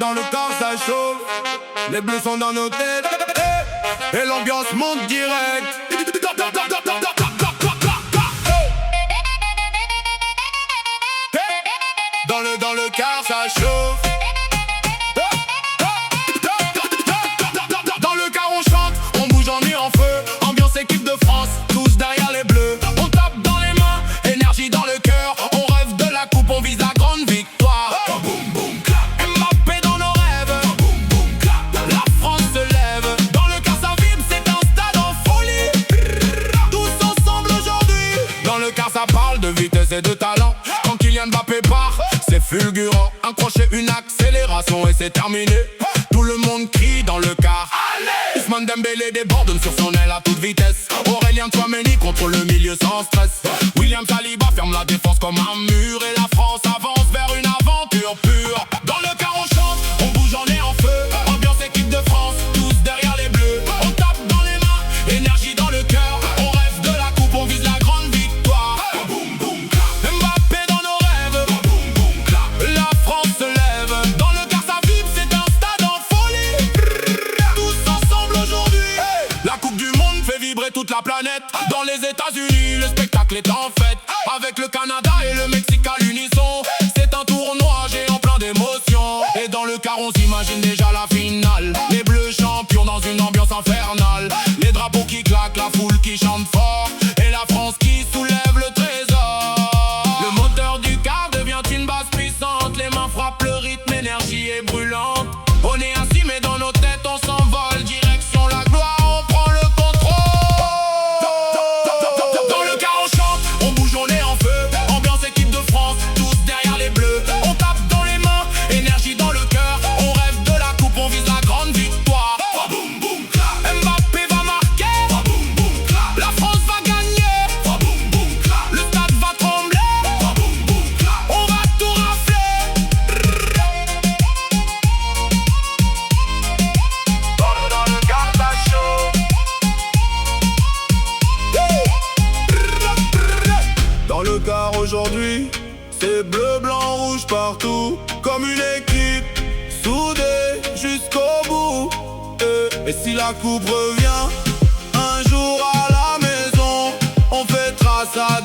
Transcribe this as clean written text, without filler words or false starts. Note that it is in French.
Dans le corps ça chauffe, les bleus sont dans nos têtes, et l'ambiance monte direct. Dans le car ça chauffe. Dans le car on chante, on bouge, on est en feu. Ambiance équipe de France, tous derrière les bleus. On tape dans les mains, énergie dans le cœur. On rêve de la coupe, on vise la grande victoire. Boum boum clap, Mbappé dans nos rêves. Boum boum clap, la France se lève. Dans le car ça vibre, c'est un stade en folie. Tous ensemble aujourd'hui. Dans le car ça parle de vitesse et de talent. Quand Kylian Mbappé part, c'est fulgurant. Un crochet, une accélération et c'est terminé. Tout le monde crie dans le car. Ousmane Dembélé déborde sur son aile à toute vitesse. Aurélien Tchouameni contrôle le milieu sans stress. William Saliba ferme la défense comme un mur. Et la France avance vers une aventure pure. Dans le car on chante, on bouge, on est en feu. Ambiance équipe de France, tous derrière les bleus. On tape dans les mains, énergie dans le cœur. On rêve de la coupe, on vise la grande victoire. Boum boum clap, Mbappé dans nos rêves. Boum boum clap, la France se lève. Dans le car ça vibre, c'est un stade en folie. Tous ensemble aujourd'hui. La coupe du monde fait vibrer toute la planète. Dans les États-Unis, le spectacle est en fête. Avec le Canada et le Mexique à l'unisson. C'est un tournoi géant plein d'émotions. Et dans le car on s'imagine déjà la finale. Les bleus champions dans une ambiance infernale. Les drapeaux qui claquent, la foule qui chante fort. Et la France qui soulève le trésor. Le moteur du car devient une basse puissante. Les mains frappent le rythme, l'énergie est brûlante. On est assis mais dans nos têtes on s'envole. Direction la gloire, on prend le contrôle. Dans le car on chante, on bouge, on est en feu. Ambiance équipe de France, tous derrière les bleus. On tape dans les mains, énergie dans le cœur. On rêve de la coupe, on vise la grande victoire. Boum boum clap, Mbappé va marquer. Boum boum clap, la France va gagner. Boum boum clap, le stade va trembler. Boum boum clap, on va tout rafler. Dans le car ça chauffe. Dans le car aujourd'hui, c'est bleu, blanc, rouge partout. Comme une équipe, soudée jusqu'au bout. Et si la coupe revient un jour à la maison, on fêtera ça.